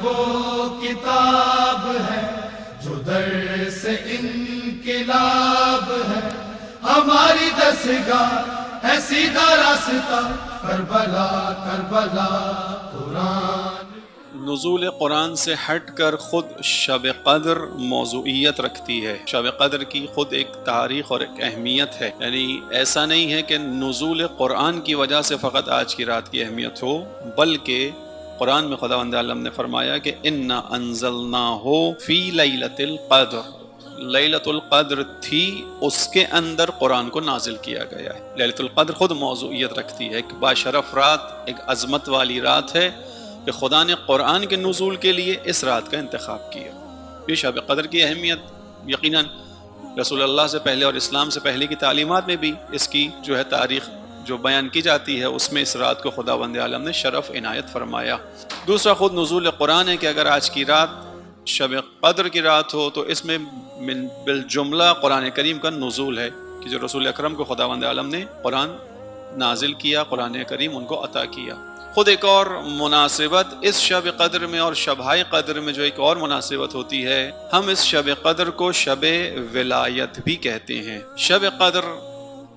وہ کتاب ہے جو در سے انقلاب ہے، ہماری دستگاہ ہے سیدھا راستہ، کربلا کربلا قرآن۔ نزول قرآن سے ہٹ کر خود شب قدر موضوعیت رکھتی ہے۔ شب قدر کی خود ایک تاریخ اور ایک اہمیت ہے، یعنی ایسا نہیں ہے کہ نزول قرآن کی وجہ سے فقط آج کی رات کی اہمیت ہو، بلکہ قرآن میں خداوند عالم نے فرمایا کہ انا انزلناہ فی لیلۃ القدر، لیلۃ القدر تھی، اس کے اندر قرآن کو نازل کیا گیا ہے۔ لیلۃ القدر خود موضوعیت رکھتی ہے، ایک باشرف رات، ایک عظمت والی رات ہے کہ خدا نے قرآن کے نزول کے لیے اس رات کا انتخاب کیا۔ یہ شب قدر کی اہمیت یقیناً رسول اللہ سے پہلے اور اسلام سے پہلے کی تعلیمات میں بھی اس کی جو ہے تاریخ جو بیان کی جاتی ہے، اس میں اس رات کو خداوند عالم نے شرف عنایت فرمایا۔ دوسرا خود نزول قرآن ہے کہ اگر آج کی رات شب قدر کی رات ہو تو اس میں بالجملہ قرآن کریم کا نزول ہے کہ جو رسول اکرم کو خداوند عالم نے قرآن نازل کیا، قرآن کریم ان کو عطا کیا۔ خود ایک اور مناسبت اس شب قدر میں اور شبہائے قدر میں جو ایک اور مناسبت ہوتی ہے، ہم اس شب قدر کو شب ولایت بھی کہتے ہیں۔ شب قدر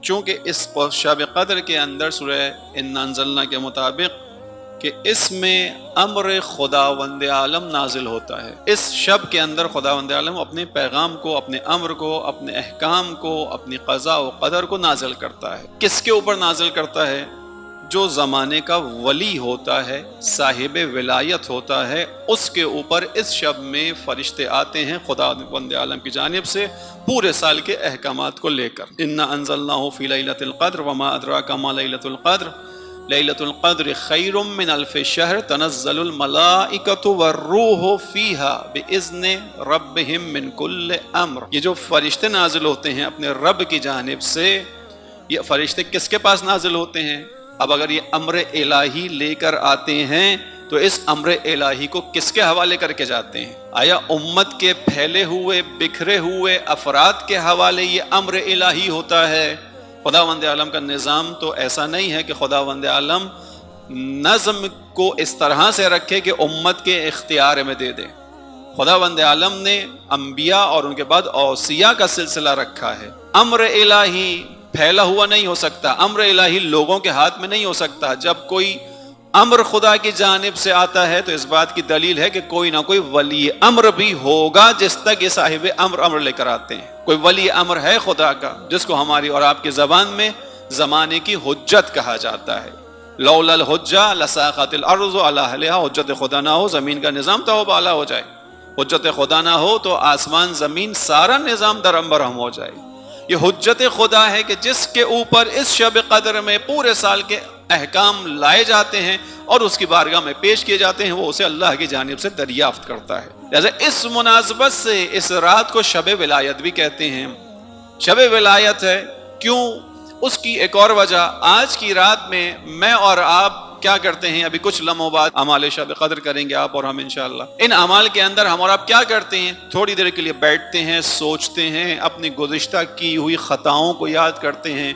چونکہ اس شب قدر کے اندر سورہ انا انزلنا کے مطابق کہ اس میں امر خداوند عالم نازل ہوتا ہے، اس شب کے اندر خداوند عالم اپنے پیغام کو، اپنے امر کو، اپنے احکام کو، اپنی قضاء و قدر کو نازل کرتا ہے۔ کس کے اوپر نازل کرتا ہے؟ جو زمانے کا ولی ہوتا ہے، صاحب ولایت ہوتا ہے، اس کے اوپر اس شب میں فرشتے آتے ہیں خداوند عالم کی جانب سے پورے سال کے احکامات کو لے کر۔ انا انزلناہ فی لیلۃ القدر وما ادراک ما لیلۃ القدر لیلۃ القدر خیر من الف شہر تنزل الملائکۃ والروح فیہا باذن ربہم من کل امر۔ یہ جو فرشتے نازل ہوتے ہیں اپنے رب کی جانب سے، یہ فرشتے کس کے پاس نازل ہوتے ہیں؟ اب اگر یہ امر الہی لے کر آتے ہیں تو اس امر الہی کو کس کے حوالے کر کے جاتے ہیں؟ آیا امت کے پھیلے ہوئے بکھرے ہوئے افراد کے حوالے یہ امر الہی ہوتا ہے؟ خداوند عالم کا نظام تو ایسا نہیں ہے کہ خداوند عالم نظم کو اس طرح سے رکھے کہ امت کے اختیار میں دے دے۔ خداوند عالم نے انبیاء اور ان کے بعد اوصیاء کا سلسلہ رکھا ہے۔ امر الہی پھیلا ہوا نہیں ہو سکتا، امر الہی لوگوں کے ہاتھ میں نہیں ہو سکتا۔ جب کوئی امر خدا کی جانب سے آتا ہے تو اس بات کی دلیل ہے کہ کوئی نہ کوئی ولی امر بھی ہوگا جس تک یہ صاحب امر لے کر آتے ہیں۔ کوئی ولی امر ہے خدا کا جس کو ہماری اور آپ کی زبان میں زمانے کی حجت کہا جاتا ہے۔ لولا الحجہ لساقت الارض علی اہلہا، حجت خدا نہ ہو زمین کا نظام تو بالا ہو جائے، حجت خدا نہ ہو تو آسمان زمین سارا نظام درہم برہم ہو جائے۔ یہ حجت خدا ہے کہ جس کے اوپر اس شب قدر میں پورے سال کے احکام لائے جاتے ہیں اور اس کی بارگاہ میں پیش کیے جاتے ہیں، وہ اسے اللہ کی جانب سے دریافت کرتا ہے۔ لہذا اس مناسبت سے اس رات کو شب ولایت بھی کہتے ہیں۔ شب ولایت ہے کیوں؟ اس کی ایک اور وجہ، آج کی رات میں میں اور آپ کیا کرتے ہیں؟ ابھی کچھ لمحوں بعد اعمال شب قدر کریں گے آپ اور ہم انشاءاللہ۔ ان اعمال کے اندر ہم اور آپ کیا کرتے ہیں؟ تھوڑی دیر کے لیے بیٹھتے ہیں، سوچتے ہیں، اپنی گزشتہ کی ہوئی خطاؤں کو یاد کرتے ہیں،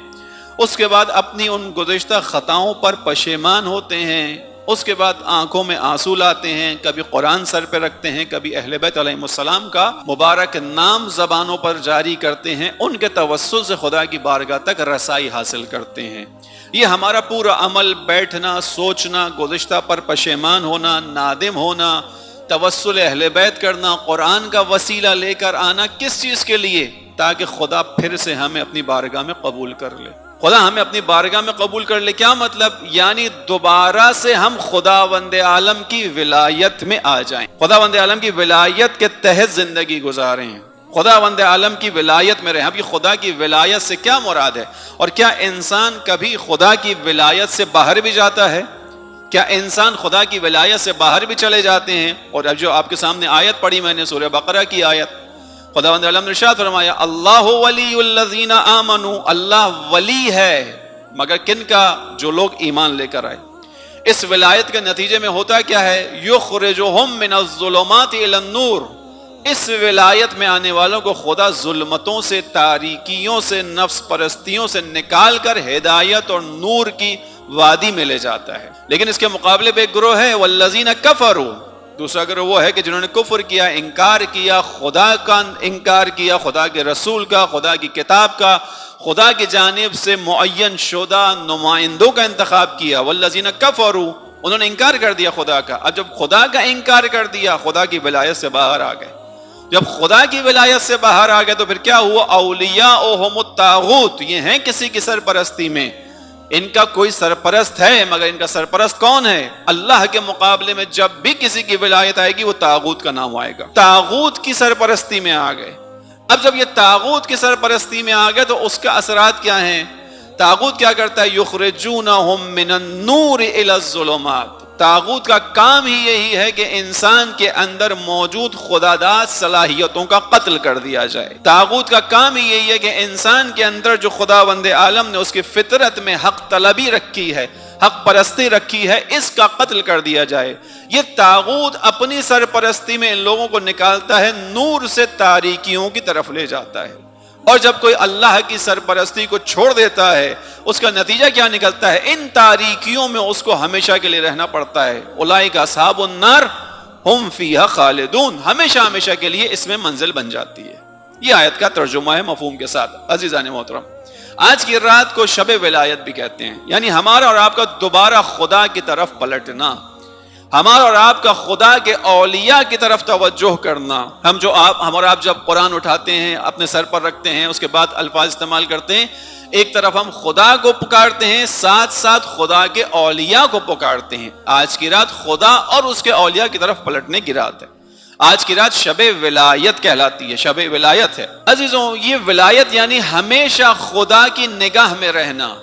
اس کے بعد اپنی ان گزشتہ خطاؤں پر پشیمان ہوتے ہیں، اس کے بعد آنکھوں میں آنسو لاتے ہیں، کبھی قرآن سر پہ رکھتے ہیں، کبھی اہل بیت علیہم السلام کا مبارک نام زبانوں پر جاری کرتے ہیں، ان کے توسل سے خدا کی بارگاہ تک رسائی حاصل کرتے ہیں۔ یہ ہمارا پورا عمل، بیٹھنا، سوچنا، گزشتہ پر پشیمان ہونا، نادم ہونا، توسل اہل بیت کرنا، قرآن کا وسیلہ لے کر آنا، کس چیز کے لیے؟ تاکہ خدا پھر سے ہمیں اپنی بارگاہ میں قبول کر لے۔ خدا ہمیں اپنی بارگاہ میں قبول کر لے کیا مطلب؟ یعنی دوبارہ سے ہم خداوند عالم کی ولایت میں آ جائیں، خداوند عالم کی ولایت کے تحت زندگی گزاریں، خداوند عالم کی ولایت میں رہیں۔ اب یہ خدا کی ولایت سے کیا مراد ہے؟ اور کیا انسان کبھی خدا کی ولایت سے باہر بھی جاتا ہے؟ کیا انسان خدا کی ولایت سے باہر بھی چلے جاتے ہیں؟ اور اب جو آپ کے سامنے آیت پڑھی میں نے سورہ بقرہ کی آیت، خداوند عالم نے ارشاد فرمایا اللہ ولی الذین آمنوا، اللہ ولی ہے مگر کن کا؟ جو لوگ ایمان لے کر آئے۔ اس ولایت کے نتیجے میں ہوتا کیا ہے؟ یخرجہم من الظلمات الی النور، اس ولایت میں آنے والوں کو خدا ظلمتوں سے، تاریکیوں سے، نفس پرستیوں سے نکال کر ہدایت اور نور کی وادی میں لے جاتا ہے۔ لیکن اس کے مقابلے پہ ایک گروہ ہے والذین کفروا، دوسرا گروہ وہ ہے کہ جنہوں نے کفر کیا، انکار کیا، خدا کا انکار کیا، خدا کے رسول کا، خدا کی کتاب کا، خدا کی جانب سے معین شدہ نمائندوں کا انتخاب کیا۔ والذین کفروا، انہوں نے انکار کر دیا خدا کا۔ اب جب خدا کا انکار کر دیا، خدا کی ولایت سے باہر آ گئے۔ جب خدا کی ولایت سے باہر آ گئے تو پھر کیا ہوا؟ اولیاءہم الطاغوت، یہ ہیں کسی کی سرپرستی میں، ان کا کوئی سرپرست ہے، مگر ان کا سرپرست کون ہے؟ اللہ کے مقابلے میں جب بھی کسی کی ولایت آئے گی وہ طاغوت کا نام آئے گا، طاغوت کی سرپرستی میں آ گئے۔ اب جب یہ طاغوت کی سرپرستی میں آ گئے تو اس کا اثرات کیا ہیں؟ طاغوت کیا کرتا ہے؟ یخرجونہم من النور الی الظلمات، طاغوت کا کام ہی یہی ہے کہ انسان کے اندر موجود خداداد صلاحیتوں کا قتل کر دیا جائے۔ طاغوت کا کام ہی یہی ہے کہ انسان کے اندر جو خداوند عالم نے اس کی فطرت میں حق طلبی رکھی ہے، حق پرستی رکھی ہے، اس کا قتل کر دیا جائے۔ یہ طاغوت اپنی سرپرستی میں ان لوگوں کو نکالتا ہے، نور سے تاریکیوں کی طرف لے جاتا ہے، اور جب کوئی اللہ کی سرپرستی کو چھوڑ دیتا ہے اس کا نتیجہ کیا نکلتا ہے؟ ان تاریکیوں میں اس کو ہمیشہ کے لیے رہنا پڑتا ہے۔ اولئک اصحاب النار ہم فیہا خالدون، ہمیشہ ہمیشہ کے لیے اس میں منزل بن جاتی ہے۔ یہ آیت کا ترجمہ ہے مفہوم کے ساتھ۔ عزیزان محترم، آج کی رات کو شب ولایت بھی کہتے ہیں، یعنی ہمارا اور آپ کا دوبارہ خدا کی طرف پلٹنا، ہمارا اور آپ کا خدا کے اولیاء کی طرف توجہ کرنا۔ ہم اور آپ جب قرآن اٹھاتے ہیں، اپنے سر پر رکھتے ہیں، اس کے بعد الفاظ استعمال کرتے ہیں، ایک طرف ہم خدا کو پکارتے ہیں، ساتھ ساتھ خدا کے اولیاء کو پکارتے ہیں۔ آج کی رات خدا اور اس کے اولیاء کی طرف پلٹنے کی رات ہے۔ آج کی رات شب ولایت کہلاتی ہے، شب ولایت ہے۔ عزیزوں، یہ ولایت یعنی ہمیشہ خدا کی نگاہ میں رہنا،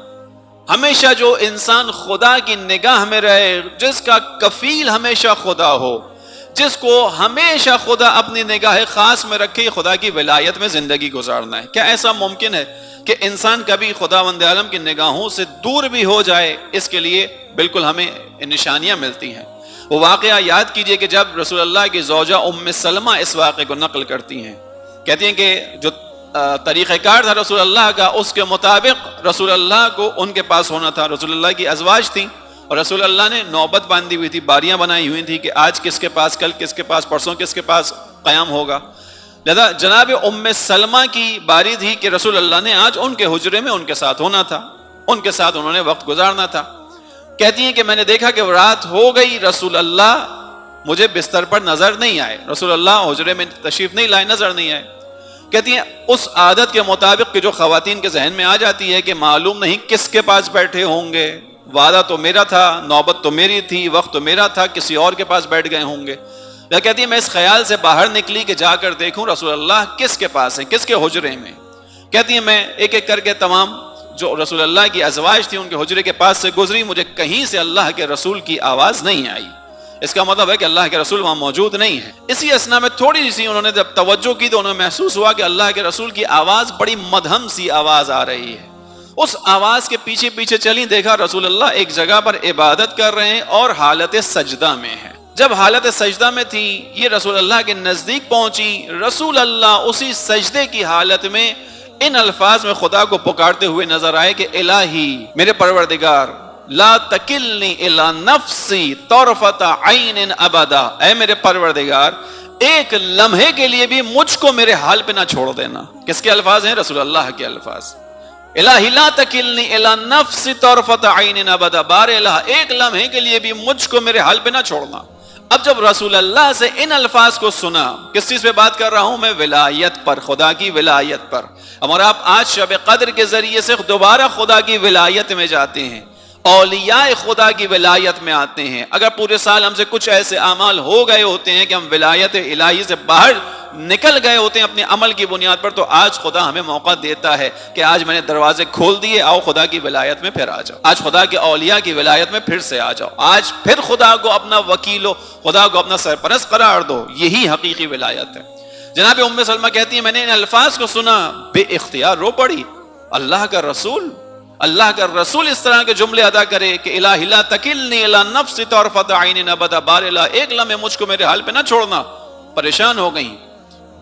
ہمیشہ جو انسان خدا کی نگاہ میں رہے، جس کا کفیل ہمیشہ خدا ہو، جس کو ہمیشہ خدا اپنی نگاہ خاص میں رکھے، خدا کی ولایت میں زندگی گزارنا ہے۔ کیا ایسا ممکن ہے کہ انسان کبھی خداوند عالم کی نگاہوں سے دور بھی ہو جائے؟ اس کے لیے بالکل ہمیں نشانیاں ملتی ہیں۔ وہ واقعہ یاد کیجئے کہ جب رسول اللہ کی زوجہ ام سلمہ اس واقعے کو نقل کرتی ہیں، کہتی ہیں کہ جو طریقہ کار تھا رسول اللہ کا، اس کے مطابق رسول اللہ کو ان کے پاس ہونا تھا۔ رسول اللہ کی ازواج تھیں اور رسول اللہ نے نوبت باندھی ہوئی تھی، باریاں بنائی ہوئی تھی کہ آج کس کے پاس، کل کس کے پاس، پرسوں کس کے پاس قیام ہوگا۔ لہذا جناب ام سلمہ کی باری تھی کہ رسول اللہ نے آج ان کے حجرے میں ان کے ساتھ ہونا تھا، ان کے ساتھ انہوں نے وقت گزارنا تھا۔ کہتی ہیں کہ میں نے دیکھا کہ رات ہو گئی، رسول اللہ مجھے بستر پر نظر نہیں آئے، رسول اللہ حجرے میں تشریف نہیں لائے، نظر نہیں آئے۔ کہتی ہیں اس عادت کے مطابق کہ جو خواتین کے ذہن میں آ جاتی ہے کہ معلوم نہیں کس کے پاس بیٹھے ہوں گے، وعدہ تو میرا تھا، نوبت تو میری تھی، وقت تو میرا تھا، کسی اور کے پاس بیٹھ گئے ہوں گے۔ کہتی ہے میں اس خیال سے باہر نکلی کہ جا کر دیکھوں رسول اللہ کس کے پاس ہیں، کس کے حجرے میں۔ کہتی ہیں میں ایک ایک کر کے تمام جو رسول اللہ کی ازواج تھی ان کے حجرے کے پاس سے گزری، مجھے کہیں سے اللہ کے رسول کی آواز نہیں آئی۔ اس کا مطلب ہے کہ اللہ کے رسول وہاں موجود نہیں ہے۔ اسی اثنا میں تھوڑی سی انہوں نے جب توجہ کی تو انہیں محسوس ہوا کہ اللہ کے رسول کی آواز بڑی مدھم سی آواز آ رہی ہے۔ اس آواز کے پیچھے پیچھے چلی، دیکھا رسول اللہ ایک جگہ پر عبادت کر رہے ہیں اور حالت سجدہ میں ہیں۔ جب حالت سجدہ میں تھی، یہ رسول اللہ کے نزدیک پہنچی، رسول اللہ اسی سجدے کی حالت میں ان الفاظ میں خدا کو پکارتے ہوئے نظر آئے کہ الہی، میرے پروردگار، لا تکلنی الی نفسی طرفۃ عین ابدا، اے میرے پروردگار ایک لمحے کے لیے بھی مجھ کو میرے حال پہ نہ چھوڑ دینا۔ کس کے الفاظ ہیں؟ رسول اللہ کے الفاظ۔ الہی لا تکلنی الی نفسی طرفۃ عین ابدا، بار الہ ایک لمحے کے لیے بھی مجھ کو میرے حال پہ نہ چھوڑنا۔ اب جب رسول اللہ سے ان الفاظ کو سنا، کس چیز پہ بات کر رہا ہوں میں؟ ولایت پر، خدا کی ولایت پر۔ ہمارا آپ آج شب قدر کے ذریعے سے دوبارہ خدا کی ولایت میں جاتے ہیں، اولیاء خدا کی ولایت میں آتے ہیں۔ اگر پورے سال ہم سے کچھ ایسے اعمال ہو گئے ہوتے ہیں کہ ہم ولایت الہی سے باہر نکل گئے ہوتے ہیں اپنے عمل کی بنیاد پر، تو آج خدا ہمیں موقع دیتا ہے کہ آج میں نے دروازے کھول دیے، آؤ خدا کی ولایت میں پھر آ جاؤ، آج خدا کے اولیاء کی ولایت میں پھر سے آ جاؤ، آج پھر خدا کو اپنا وکیل ہو، خدا کو اپنا سرپرست قرار دو۔ یہی حقیقی ولایت ہے۔ جناب ام سلمہ کہتی ہیں میں نے ان الفاظ کو سنا، بے اختیار رو پڑی۔ اللہ کا رسول اس طرح کے جملے ادا کرے کہ الہی لا تکلنی الی نفسی طرفۃ عین ابدا، بار الہ ایک لمحے مجھ کو میرے حال پہ نہ چھوڑنا۔ پریشان ہو گئیں،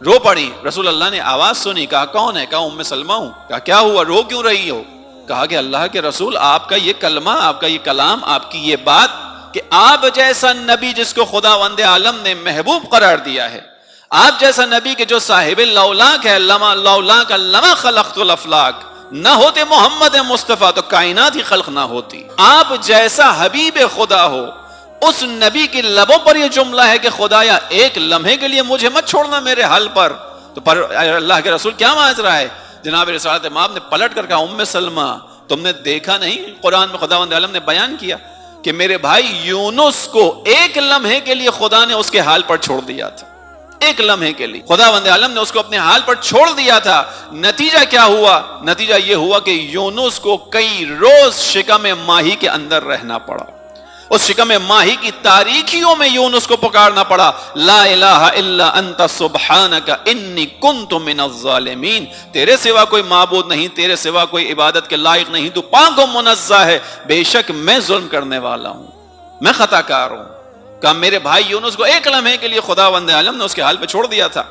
رو پڑی۔ رسول اللہ نے آواز سنی، کہا کون ہے؟ کہا ام سلمہ ہوں۔ کہا کیا ہوا، رو کیوں رہی ہو؟ کہا کہ اللہ کے رسول آپ کا یہ کلمہ، آپ کا یہ کلام، آپ کی یہ بات کہ آپ جیسا نبی جس کو خداوند عالم نے محبوب قرار دیا ہے، آپ جیسا نبی کہ جو صاحب لولاک ہے، لولاک لما خلقت الافلاک، نہ ہوتے محمد مصطفیٰ تو کائنات ہی خلق نہ ہوتی. آپ جیسا حبیب خدا ہو، اس نبی کی لبوں پر یہ جملہ ہے کہ خدایا ایک لمحے کے لیے مجھے مت چھوڑنا میرے حال پر. تو پر اللہ کے رسول کیا معاذ رہا ہے؟ جناب رسالت مآب نے پلٹ کر کہا ام سلمہ تم نے دیکھا نہیں قرآن میں خداوند عالم نے بیان کیا کہ میرے بھائی یونس کو ایک لمحے کے لیے خدا نے اس کے حال پر چھوڑ دیا تھا. ایک لمحے کے لیے خداوند عالم نے اس کو اپنے حال پر چھوڑ دیا تھا. نتیجہ کیا ہوا؟ نتیجہ یہ ہوا کہ یونس کو کئی روز شکم ماہی کے اندر رہنا پڑا. اس شکم ماہی کی تاریکیوں میں یونس کو پکارنا پڑا، لا الہ الا انت سبحانک انی کنت من الظالمین. تیرے سوا کوئی معبود نہیں، تیرے سوا کوئی عبادت کے لائق نہیں، تو پاک و منزہ ہے، بے شک میں ظلم کرنے والا ہوں، میں خطا کار ہوں. کہ میرے بھائی یونس کو ایک لمحے کے لیے خداوند عالم نے اس کے حال پہ چھوڑ دیا تھا.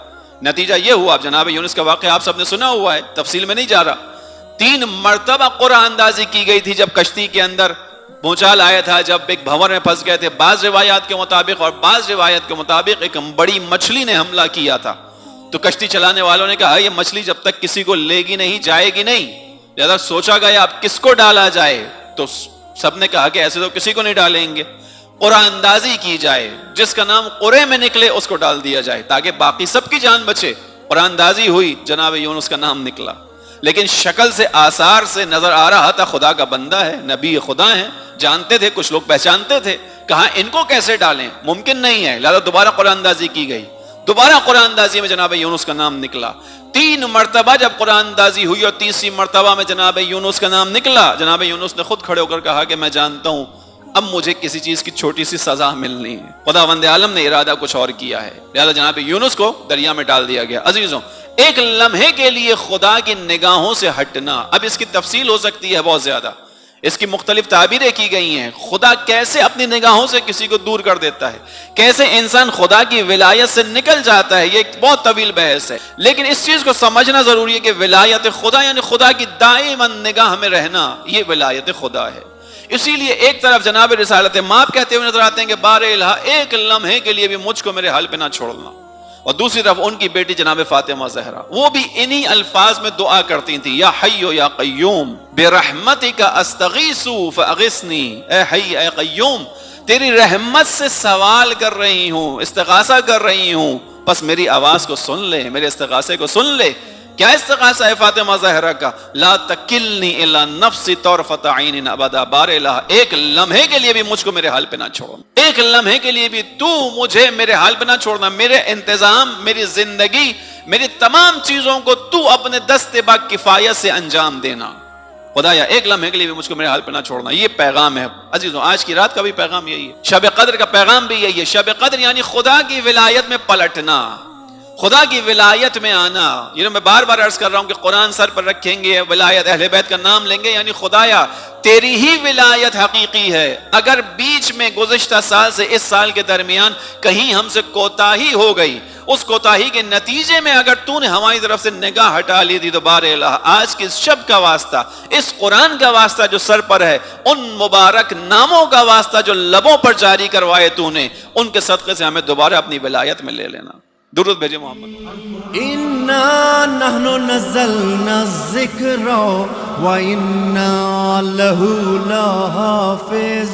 نتیجہ یہ ہوا، اب جناب یونس کا واقعہ آپ سب نے سنا ہوا ہے، تفصیل میں نہیں جا رہا. 3 مرتبہ قرآن اندازی کی گئی تھی جب کشتی کے اندر بھونچال آیا تھا، جب ایک بھنور میں پھنس گئے تھے. بعض روایات کے مطابق اور بعض روایات کے مطابق ایک بڑی مچھلی نے حملہ کیا تھا. تو کشتی چلانے والوں نے کہا یہ مچھلی جب تک کسی کو لے گی نہیں جائے گی نہیں. لہذا سوچا گیا اب کس کو ڈالا جائے، تو سب نے کہا کہ ایسے تو کسی کو نہیں ڈالیں گے، قرآن اندازی کی جائے، جس کا نام قرے میں نکلے اس کو ڈال دیا جائے تاکہ باقی سب کی جان بچے. قرآن اندازی ہوئی، جناب یونس کا نام نکلا، لیکن شکل سے آثار سے نظر آ رہا تھا خدا کا بندہ ہے، نبی خدا ہے. جانتے تھے، کچھ لوگ پہچانتے تھے. کہا ان کو کیسے ڈالیں، ممکن نہیں ہے. لہذا دوبارہ قرآن اندازی کی گئی. دوبارہ قرآن اندازی میں جناب یونس کا نام نکلا. 3 مرتبہ جب قرآن اندازی ہوئی اور تیسری مرتبہ میں جناب یونس کا نام نکلا، جناب یونس نے خود کھڑے ہو کر کہا کہ میں جانتا ہوں اب مجھے کسی چیز کی چھوٹی سی سزا ملنی ہے. خداوند عالم نے ارادہ کچھ اور کیا ہے، لہذا جناب یونس کو دریا میں ڈال دیا گیا. عزیزوں، ایک لمحے کے لیے خدا کی نگاہوں سے ہٹنا، اب اس کی تفصیل ہو سکتی ہے بہت زیادہ، اس کی مختلف تعبیریں کی گئی ہیں. خدا کیسے اپنی نگاہوں سے کسی کو دور کر دیتا ہے، کیسے انسان خدا کی ولایت سے نکل جاتا ہے، یہ ایک بہت طویل بحث ہے. لیکن اس چیز کو سمجھنا ضروری ہے کہ ولایت خدا یعنی خدا کی دائما نگاہ میں رہنا، یہ ولایت خدا ہے. اسی لیے ایک طرف جناب رسالت مآب کہتے ہوئے نظر آتے ہیں کہ بار الہ ایک لمحے کے لیے بھی مجھ کو میرے حال پہ نہ چھوڑنا. اور دوسری طرف ان کی بیٹی جناب فاطمہ زہرا، وہ بھی انہی الفاظ میں دعا کرتی تھی، یا حی یا قیوم برحمتک استغیث فاغثنی. اے حی اے قیوم، تیری رحمت سے سوال کر رہی ہوں، استغاثہ کر رہی ہوں، بس میری آواز کو سن لے، میرے استغاثے کو سن لے. کیا استغاثہ ہے فاطمہ زہرا کا؟ لا تکلنی الا نفسی طرفۃ عین ابدا. بار الہ ایک لمحے کے لیے بھی مجھ کو میرے حال پہ نہ چھوڑ، ایک لمحے کے لیے بھی تو مجھے میرے حال پہ نہ چھوڑنا. میرے انتظام، میری زندگی، میری تمام چیزوں کو تو اپنے دست با کفایت سے انجام دینا. خدایا ایک لمحے کے لیے بھی مجھ کو میرے حال پہ نہ چھوڑنا. یہ پیغام ہے عزیزوں، آج کی رات کا بھی پیغام یہی ہے، شب قدر کا پیغام بھی یہی ہے. شب قدر یعنی خدا کی ولایت میں پلٹنا، خدا کی ولایت میں آنا. یہ میں بار بار عرض کر رہا ہوں کہ قرآن سر پر رکھیں گے، ولایت اہل بیت کا نام لیں گے، یعنی خدایا تیری ہی ولایت حقیقی ہے. اگر بیچ میں گزشتہ سال سے اس سال کے درمیان کہیں ہم سے کوتاہی ہو گئی، اس کوتاہی کے نتیجے میں اگر تو نے ہماری طرف سے نگاہ ہٹا لی تھی، تو بار الہ آج کے اس شب کا واسطہ، اس قرآن کا واسطہ جو سر پر ہے، ان مبارک ناموں کا واسطہ جو لبوں پر جاری کروائے تو نے، ان کے صدقے سے ہمیں دوبارہ اپنی ولایت میں لے لینا. درود بھیجے محمد. انا نحن نزلنا الذکر وانا لہ لحافظون.